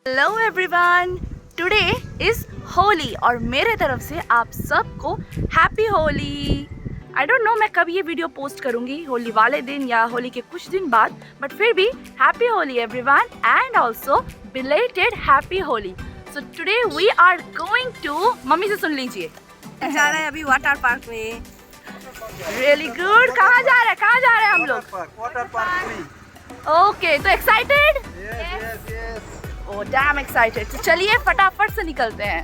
Hello everyone, today is Holi और मेरे तरफ से आप सबको happy Holi. I don't know मैं कब ये वीडियो पोस्ट करूँगी, होली वाले दिन या होली के कुछ दिन बाद, बट फिर भी happy Holi everyone and also belated happy Holi. So today we are going to, mummy से सुन लीजिए, जा रहे हैं अभी वाटर पार्क में। Really good. कहाँ जा रहे हैं हम लोग? Water park. ओके, तो excited? Yes. Oh damn excited. तो चलिए फटाफट से निकलते हैं।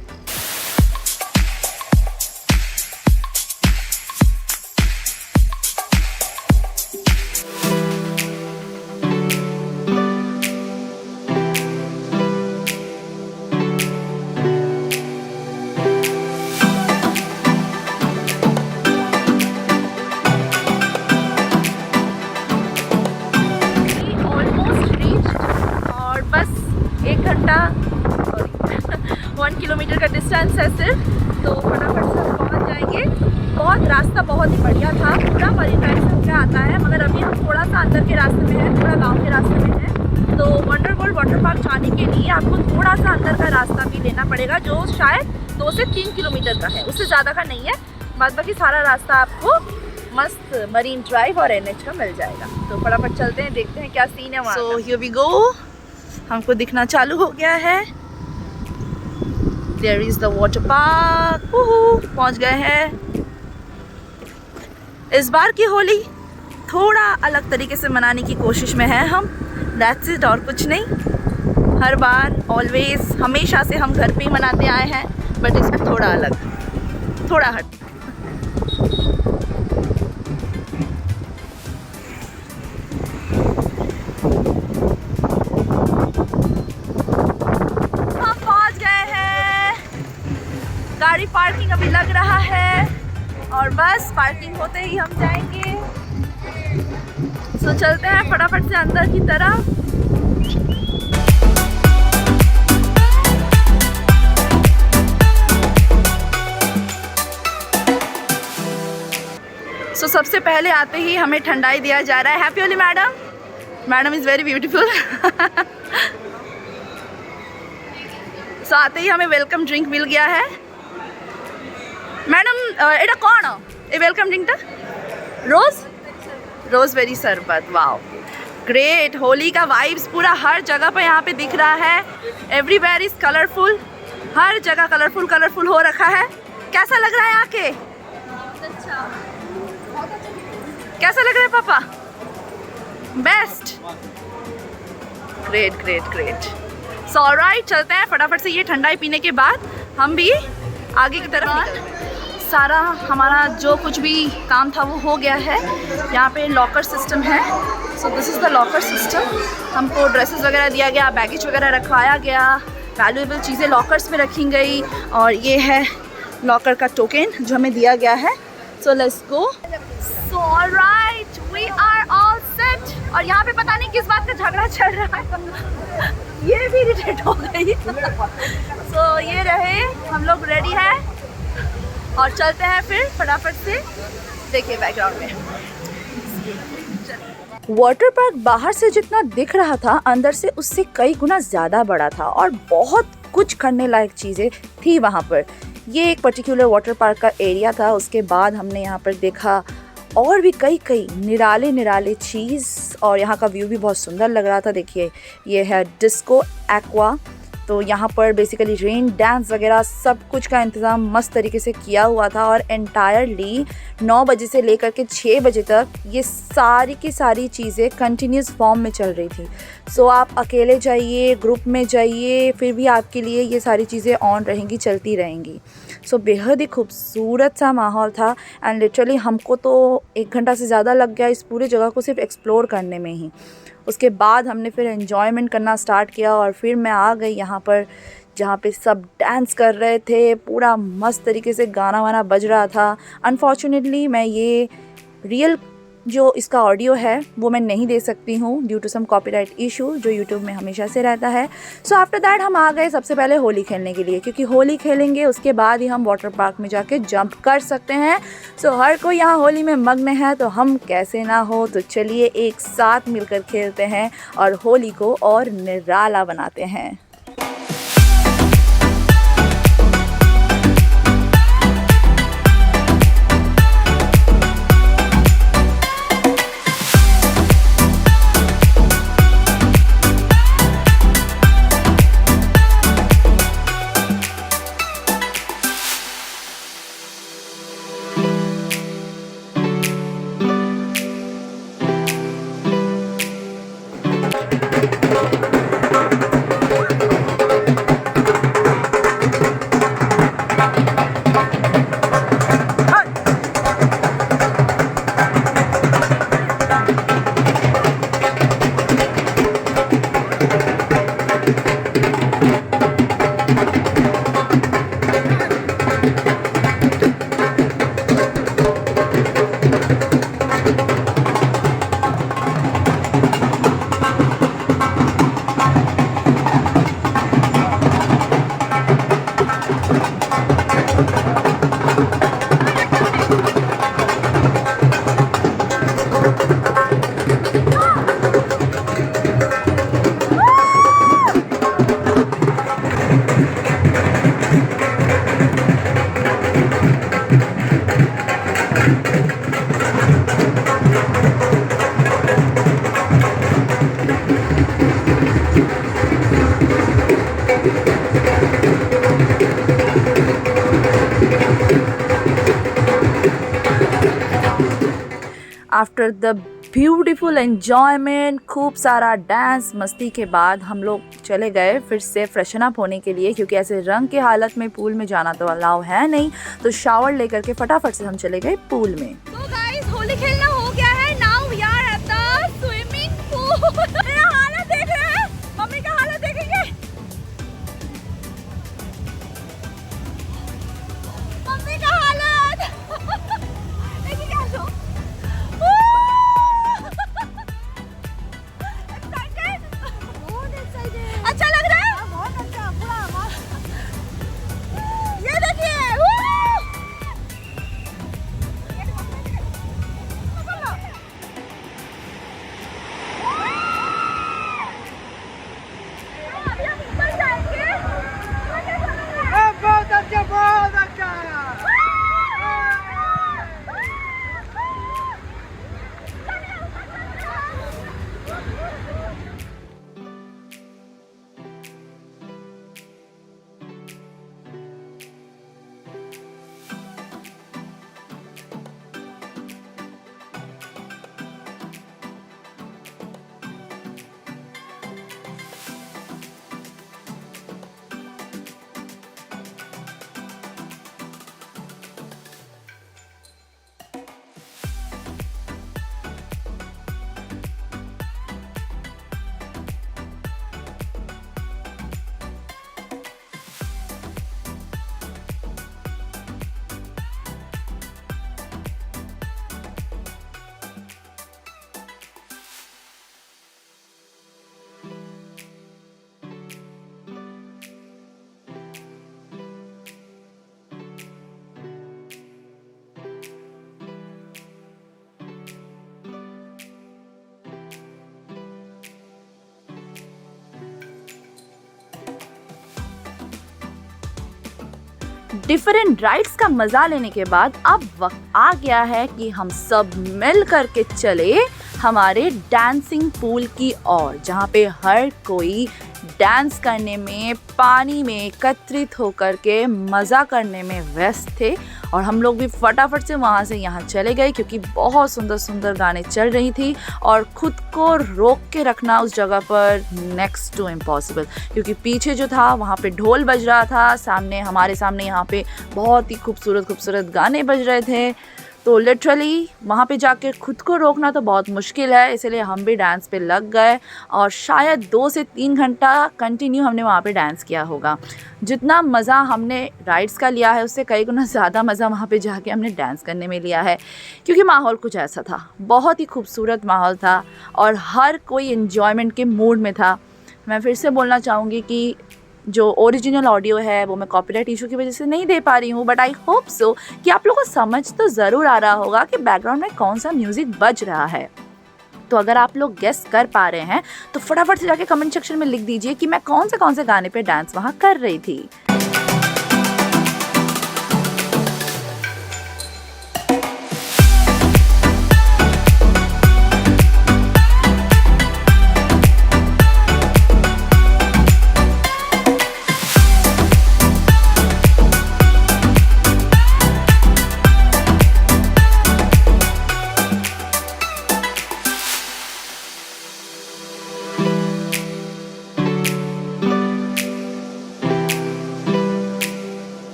घंटा 1 किलोमीटर का डिस्टेंस है सिर्फ, तो फटाफट से हम पहुँच जाएंगे। बहुत रास्ता बहुत ही बढ़िया था, पूरा मरीन ड्राइव से होकर आता है, मगर अभी हम थोड़ा सा अंदर के रास्ते में हैं, थोड़ा गांव के रास्ते में हैं। तो वंडर वर्ल्ड वाटर पार्क जाने के लिए आपको थोड़ा सा अंदर का रास्ता भी लेना पड़ेगा, जो शायद 2 से 3 किलोमीटर का है, उससे ज़्यादा का नहीं है। बाद बाकी सारा रास्ता आपको मस्त मरीन ड्राइव और NH का मिल जाएगा। तो फटाफट चलते हैं, देखते हैं क्या सीन है वहाँ। सो हियर वी गो, हमको दिखना चालू हो गया है। There is the water park। पहुंच गए हैं। इस बार की होली थोड़ा अलग तरीके से मनाने की कोशिश में है हम, That's it, और कुछ नहीं। हर बार ऑलवेज हमेशा से हम घर पे ही मनाते आए हैं, बट इसमें थोड़ा अलग, थोड़ा हट। गाड़ी पार्किंग अभी लग रहा है और बस पार्किंग होते ही हम जाएंगे। सो चलते हैं फटाफट से अंदर की तरफ। सो सबसे पहले आते ही हमें ठंडाई दिया जा रहा है। Happy Holi madam. Madam is very beautiful. So आते ही हमें वेलकम ड्रिंक मिल गया है। मैडम एटा कौन ए वेलकम ड्रिंकटा? रोज़बेरी शरबत। Wow great. होली का वाइब्स पूरा हर जगह पे यहाँ पे दिख रहा है। एवरीवेयर इज कलरफुल, हर जगह कलरफुल हो रखा है। कैसा लग रहा है आके? अच्छा। कैसा लग रहा है पापा? बेस्ट। ग्रेट। सो ऑलराइट, चलते हैं फटाफट से। ये ठंडाई पीने के बाद हम भी आगे की तरफ निकलते हैं। सारा हमारा जो कुछ भी काम था वो हो गया है। यहाँ पे लॉकर सिस्टम है। So this is the locker system. हमको ड्रेसेस वगैरह दिया गया, बैगेज वगैरह रखवाया गया, वैल्यूएबल चीज़ें लॉकर्स में रखी गई, और ये है लॉकर का टोकन जो हमें दिया गया है। So let's go. So alright, we are all set. और यहाँ पे पता नहीं किस बात का झगड़ा चल रहा है। ये भी इरिटेट हो गई। सो ये रहे, हम लोग रेडी हैं और चलते हैं फिर फटाफट से। देखिए बैकग्राउंड में वाटर पार्क बाहर से जितना दिख रहा था, अंदर से उससे कई गुना ज़्यादा बड़ा था और बहुत कुछ करने लायक चीज़ें थी वहाँ पर। ये एक पर्टिकुलर वाटर पार्क का एरिया था। उसके बाद हमने यहाँ पर देखा और भी कई निराले चीज़, और यहाँ का व्यू भी बहुत सुंदर लग रहा था। देखिए ये है डिस्को एक्वा। तो यहाँ पर बेसिकली रेन डांस वगैरह सब कुछ का इंतज़ाम मस्त तरीके से किया हुआ था, और एंटायरली 9 बजे से लेकर के 6 बजे तक ये सारी की सारी चीज़ें कंटिन्यूस फॉर्म में चल रही थी। सो आप अकेले जाइए, ग्रुप में जाइए, फिर भी आपके लिए ये सारी चीज़ें ऑन रहेंगी, चलती रहेंगी। सो बेहद ही खूबसूरत सा माहौल था, एंड लिटरली हमको तो 1 घंटा से ज़्यादा लग गया इस पूरी जगह को सिर्फ एक्सप्लोर करने में ही। उसके बाद हमने फिर एन्जॉयमेंट करना स्टार्ट किया, और फिर मैं आ गई यहाँ पर जहाँ पे सब डांस कर रहे थे। पूरा मस्त तरीके से गाना वाना बज रहा था। अनफॉर्चुनेटली मैं ये रियल जो इसका ऑडियो है वो मैं नहीं दे सकती हूँ due to some copyright issue जो यूट्यूब में हमेशा से रहता है। सो आफ्टर दैट हम आ गए सबसे पहले होली खेलने के लिए, क्योंकि होली खेलेंगे उसके बाद ही हम वाटर पार्क में जाके जंप कर सकते हैं। सो हर कोई यहाँ होली में मग्न है तो हम कैसे ना हो। तो चलिए एक साथ मिलकर खेलते हैं और होली को और निराला बनाते हैं। आफ्टर द ब्यूटीफुल एन्जॉयमेंट, खूब सारा डांस मस्ती के बाद हम लोग चले गए फिर से फ्रेशन अप होने के लिए, क्योंकि ऐसे रंग के हालत में पूल में जाना तो अलाउ है नहीं। तो शावर लेकर के फटाफट से हम चले गए पूल में। तो गाइस होली खेलना हो गया है। Now we are at the swimming pool. मेरा हालत देख रहे हैं, मम्मी का हालत देखेंगे। मम्मी का हालत देखिए क्या शो। अच्छा लग रहा है, बहुत अच्छा, पूरा ये देखिए। बहुत अच्छा, बहुत अच्छा। डिफरेंट राइड्स का मजा लेने के बाद अब वक्त आ गया है कि हम सब मिल करके चले हमारे डांसिंग पूल की ओर, जहाँ पे हर कोई डांस करने में, पानी में एकत्रित होकर के मज़ा करने में व्यस्त थे। और हम लोग भी फटाफट से वहाँ से यहाँ चले गए, क्योंकि बहुत सुंदर सुंदर गाने चल रही थी और खुद को रोक के रखना उस जगह पर नेक्स्ट टू इम्पॉसिबल, क्योंकि पीछे जो था वहाँ पे ढोल बज रहा था, सामने हमारे सामने यहाँ पे बहुत ही खूबसूरत खूबसूरत गाने बज रहे थे। तो लिटरली वहाँ पे जाकर खुद को रोकना तो बहुत मुश्किल है, इसलिए हम भी डांस पे लग गए और शायद 2 से 3 घंटा कंटिन्यू हमने वहाँ पे डांस किया होगा। जितना मज़ा हमने राइड्स का लिया है उससे कई गुना ज़्यादा मज़ा वहाँ पे जाके हमने डांस करने में लिया है, क्योंकि माहौल कुछ ऐसा था, बहुत ही खूबसूरत माहौल था और हर कोई एन्जॉयमेंट के मूड में था। मैं फिर से बोलना चाहूँगी कि जो ओरिजिनल ऑडियो है वो मैं कॉपीराइट इशू की वजह से नहीं दे पा रही हूँ, बट आई होप सो कि आप लोगों को समझ तो ज़रूर आ रहा होगा कि बैकग्राउंड में कौन सा म्यूज़िक बज रहा है। तो अगर आप लोग गेस कर पा रहे हैं तो फटाफट से जाके कमेंट सेक्शन में लिख दीजिए कि मैं कौन से गाने पे डांस वहाँ कर रही थी।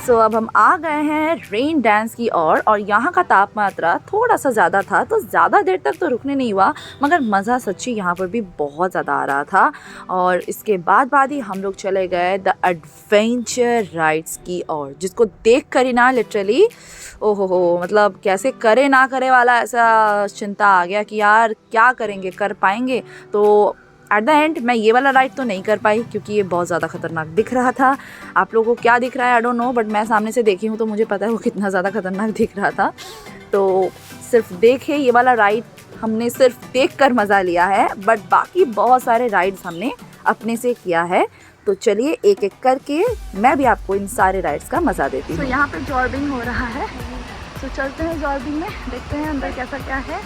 सो अब हम आ गए हैं रेन डांस की ओर और यहाँ का तापमात्रा थोड़ा सा ज़्यादा था तो ज़्यादा देर तक तो रुकने नहीं हुआ, मगर मज़ा सच्ची यहाँ पर भी बहुत ज़्यादा आ रहा था। और इसके बाद ही हम लोग चले गए द एडवेंचर राइड्स की ओर, जिसको देख कर ही ना लिटरली ओहो हो, मतलब कैसे करे ना करे वाला ऐसा चिंता आ गया कि यार क्या करेंगे, कर पाएंगे। तो एट द एंड मैं ये वाला राइड तो नहीं कर पाई क्योंकि ये बहुत ज़्यादा ख़तरनाक दिख रहा था। आप लोगों को क्या दिख रहा है आई डोंट नो, बट मैं सामने से देखी हूँ तो मुझे पता है वो कितना ज़्यादा ख़तरनाक दिख रहा था। तो सिर्फ देखे ये वाला राइड हमने सिर्फ देख कर मज़ा लिया है, बट बाकी बहुत सारे राइड्स हमने अपने से किया है। तो चलिए एक एक करके मैं भी आपको इन सारे राइड्स का मज़ा देती हूँ। तो यहाँ पे जॉर्बिंग हो रहा है, तो चलते हैं जॉर्बिंग में, देखते हैं अंदर कैसा क्या है।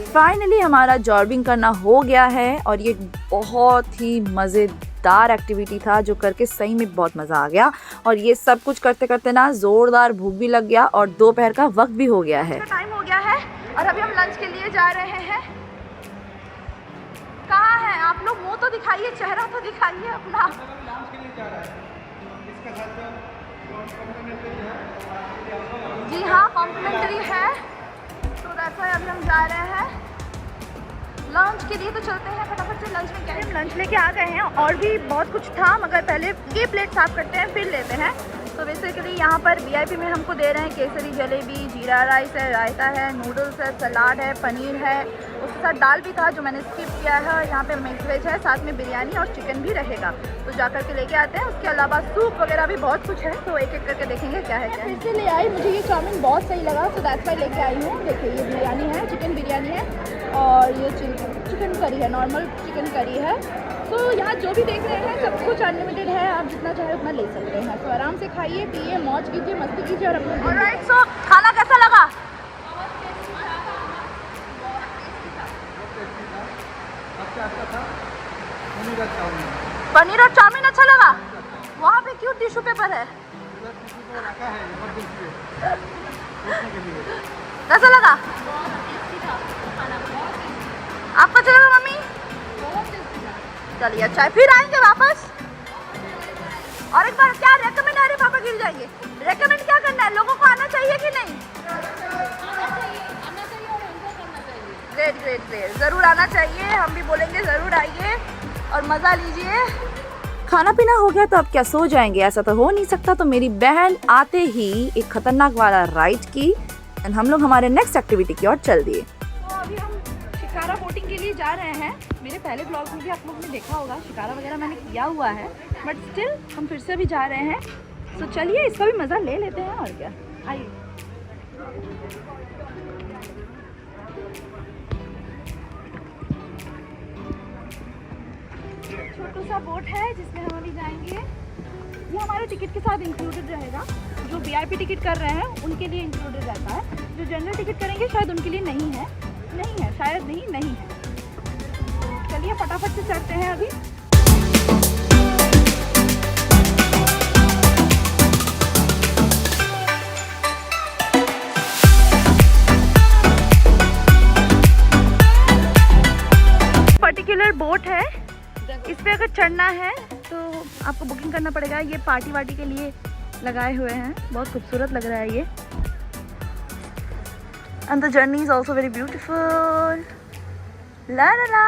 फाइनली हमारा जॉर्बिंग करना हो गया है और ये बहुत ही मज़ेदार एक्टिविटी था जो करके सही में बहुत मज़ा आ गया। और ये सब कुछ करते करते ना ज़ोरदार भूख भी लग गया और दोपहर का वक्त भी हो गया है। टाइम हो गया है और अभी हम लंच के लिए जा रहे हैं। कहाँ हैं आप लोग? मुंह तो दिखाइए, चेहरा तो दिखाइए अपना। जी हाँ, कॉम्प्लीमेंट्री है। तो दैट्स व्हाई अभी हम जा रहे हैं लंच के लिए। तो चलते हैं फटाफट से लंच में। क्या हम लंच लेके आ गए हैं और भी बहुत कुछ था, मगर पहले ये प्लेट साफ करते हैं फिर लेते हैं। तो बेसिकली यहाँ पर VIP में हमको दे रहे हैं केसरी जलेबी, जीरा राइस है, रायता है, नूडल्स है, सलाद है, पनीर है, उसके साथ दाल भी था जो मैंने स्किप किया है। और यहाँ पे मिक्स वेज है, साथ में बिरयानी और चिकन भी रहेगा। तो जा कर के लेके आते हैं। उसके अलावा सूप वगैरह भी बहुत कुछ है, तो एक एक करके देखेंगे क्या है क्या। फिर से ले आई, मुझे ये चाउमीन बहुत सही लगा, तो दैट्स व्हाई लेके आई हूँ। देखिए ये बिरयानी है, चिकन बिरयानी है और ये चिकन करी है, नॉर्मल चिकन करी है। तो यहाँ जो भी देख रहे हैं सब कुछ अनलिमिटेड है, आप जितना चाहे उतना ले सकते हैं। तो आराम से खाइए, पिए, मौज कीजिए, मस्ती कीजिए और अपने। ऑलराइट, सो खाना कैसा लगा? पनीर और चाउमीन अच्छा लगा। वहाँ पे क्यों टिश्यू पेपर है? कैसा लगा? आपको अच्छा लगा मम्मी? चलिए अच्छा है, फिर आएंगे वापस। और एक बार क्या रेकमेंड है? अरे पापा गिर जाएंगे। रेकमेंड क्या करना है? लोगों को आना चाहिए कि नहीं? ग्रेट ग्रेट ग्रेट, ज़रूर आना चाहिए। हम भी बोलेंगे ज़रूर आइए और मज़ा लीजिए। खाना पीना हो गया तो अब क्या सो जाएंगे? ऐसा तो हो नहीं सकता। तो मेरी बहन आते ही एक खतरनाक वाला राइड की एंड हम लोग हमारे नेक्स्ट एक्टिविटी की ओर चल दिए। तो अभी हम शिकारा बोटिंग के लिए जा रहे हैं। मेरे पहले ब्लॉग में भी आप लोगों ने देखा होगा, शिकारा वगैरह मैंने किया हुआ है, बट स्टिल हम फिर से भी जा रहे हैं। तो चलिए इसका भी मज़ा ले लेते हैं और क्या। आइए। छोटा सा बोट है जिसमें हम अभी जाएंगे। ये हमारे टिकट के साथ इंक्लूडेड रहेगा। जो VIP टिकट कर रहे हैं उनके लिए इंक्लूडेड रहता है। जो जनरल टिकट करेंगे शायद उनके लिए नहीं है, शायद नहीं है। चलिए फटाफट से चलते हैं अभी। पर्टिकुलर बोट है, इस पे अगर चढ़ना है तो आपको बुकिंग करना पड़ेगा। ये पार्टी वार्टी के लिए लगाए हुए हैं, बहुत खूबसूरत लग रहा है ये। And the journey is also very beautiful. La la la.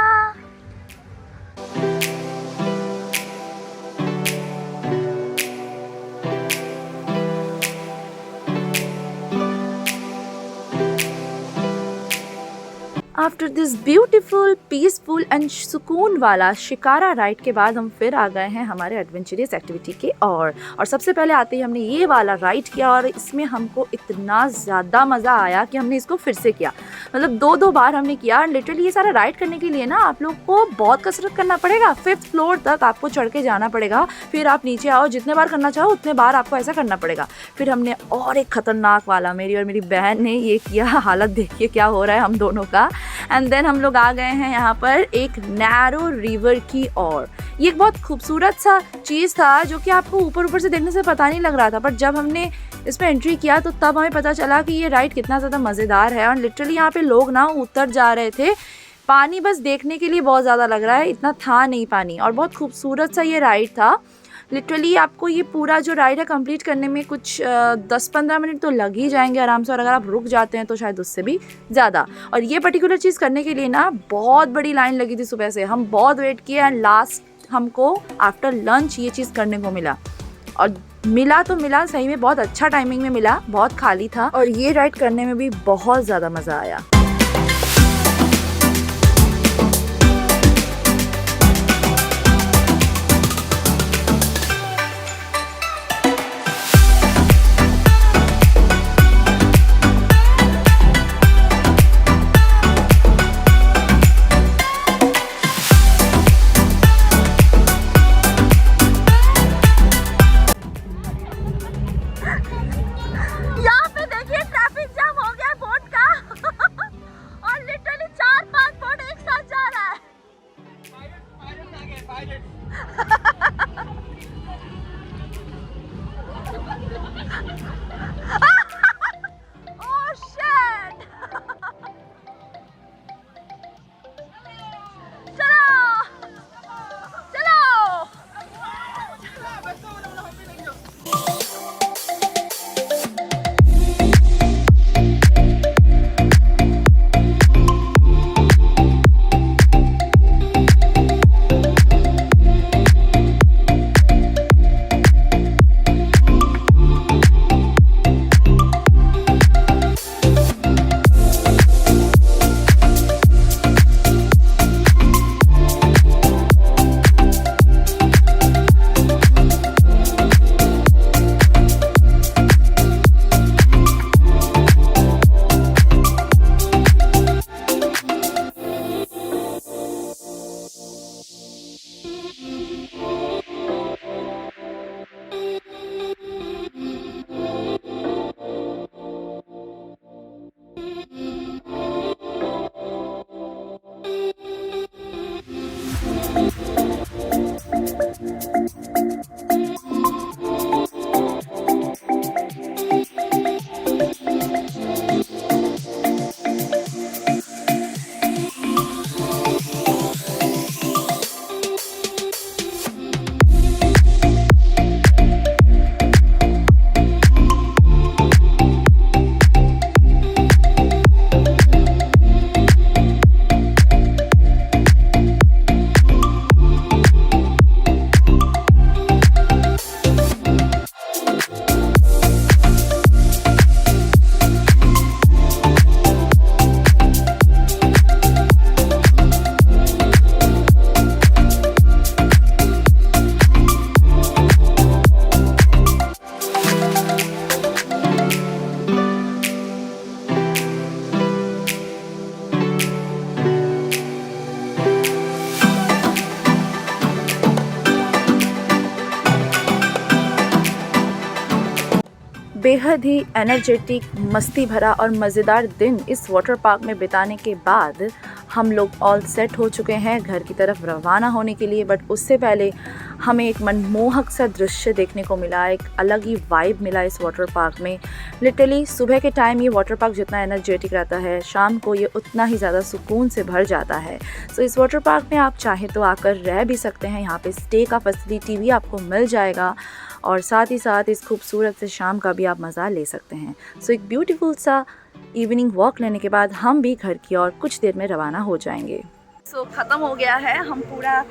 After this beautiful peaceful and सुकून वाला शिकारा राइड के बाद हम फिर आ गए हैं हमारे एडवेंचरस एक्टिविटी के और सबसे पहले आते ही हमने ये वाला राइड किया और इसमें हमको इतना ज़्यादा मज़ा आया कि हमने इसको फिर से किया। मतलब दो बार हमने किया। लिटरली ये सारा राइड करने के लिए ना आप लोग को बहुत कसरत करना पड़ेगा। 5th फ्लोर तक आपको चढ़ के जाना पड़ेगा, फिर आप नीचे आओ, जितने बार करना चाहो उतने बार आपको ऐसा करना पड़ेगा। फिर हमने और एक खतरनाक वाला, मेरी और मेरी बहन ने ये किया। हालत देखिए क्या हो रहा है हम दोनों का। एंड देन हम लोग आ गए हैं यहाँ पर एक नैरो रिवर की ओर। ये एक बहुत खूबसूरत सा चीज़ था जो कि आपको ऊपर से देखने से पता नहीं लग रहा था, बट जब हमने इसमें एंट्री किया तो तब हमें पता चला कि ये राइड कितना ज़्यादा मज़ेदार है। और लिटरली यहाँ पे लोग ना उतर जा रहे थे। पानी बस देखने के लिए बहुत ज़्यादा लग रहा है, इतना था नहीं पानी, और बहुत खूबसूरत सा ये राइड था। लिटरली आपको ये पूरा जो राइड है कंप्लीट करने में कुछ 10-15 मिनट तो लग ही जाएंगे आराम से, और अगर आप रुक जाते हैं तो शायद उससे भी ज़्यादा। और ये पर्टिकुलर चीज़ करने के लिए ना बहुत बड़ी लाइन लगी थी सुबह से, हम बहुत वेट किए एंड लास्ट हमको आफ्टर लंच ये चीज़ करने को मिला। और मिला तो मिला सही में, बहुत अच्छा टाइमिंग में मिला, बहुत खाली था और ये राइड करने में भी बहुत ज़्यादा मज़ा आया। बेहद ही एनर्जेटिक, मस्ती भरा और मज़ेदार दिन इस वाटर पार्क में बिताने के बाद हम लोग ऑल सेट हो चुके हैं घर की तरफ रवाना होने के लिए। बट उससे पहले हमें एक मनमोहक सा दृश्य देखने को मिला, एक अलग ही वाइब मिला इस वाटर पार्क में। लिटरली सुबह के टाइम ये वाटर पार्क जितना एनर्जेटिक रहता है, शाम को ये उतना ही ज़्यादा सुकून से भर जाता है। सो इस वाटर पार्क में आप चाहे तो आकर रह भी सकते हैं, यहाँ पे स्टे का फैसिलिटी भी आपको मिल जाएगा और साथ ही साथ इस खूबसूरत से शाम का भी आप मज़ा ले सकते हैं। सो एक ब्यूटीफुल सा इवनिंग वॉक लेने के बाद हम भी घर की ओर कुछ देर में रवाना हो जाएंगे। सो ख़त्म हो गया है, हम पूरा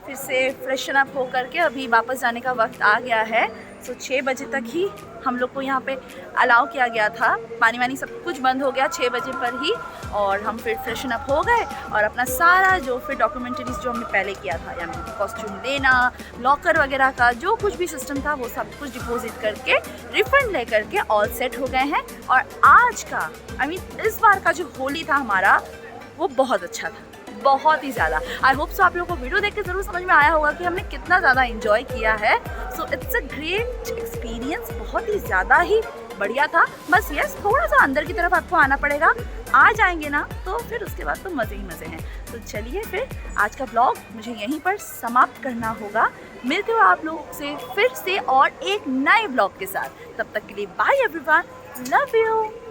फिर से फ्रेशन अप हो करके अभी वापस जाने का वक्त आ गया है। सो 6 बजे तक ही हम लोग को यहाँ पे अलाउ किया गया था, पानी वानी सब कुछ बंद हो गया 6 बजे पर ही। और हम फिर फ्रेशन अप हो गए और अपना सारा जो फिर डॉक्यूमेंटरीज जो हमने पहले किया था, यानी कॉस्ट्यूम लेना, लॉकर वगैरह का जो कुछ भी सिस्टम था वो सब कुछ डिपॉजिट करके रिफंड ले करके ऑल सेट हो गए हैं। और आज का इस बार का जो होली था हमारा वो बहुत अच्छा था, बहुत ही ज़्यादा। आई होप सो आप लोगों को वीडियो देख के ज़रूर समझ में आया होगा कि हमने कितना ज़्यादा एंजॉय किया है। So it's a great experience, बहुत ही ज़्यादा ही बढ़िया था। बस यस, थोड़ा सा अंदर की तरफ आपको आना पड़ेगा, आ जाएंगे ना तो फिर उसके बाद तो मज़े ही मज़े हैं। तो चलिए फिर आज का ब्लॉग मुझे यहीं पर समाप्त करना होगा। मिलते हो आप लोग से फिर से और एक नए ब्लॉग के साथ। तब तक के लिए बाय एवरीवन, लव यू।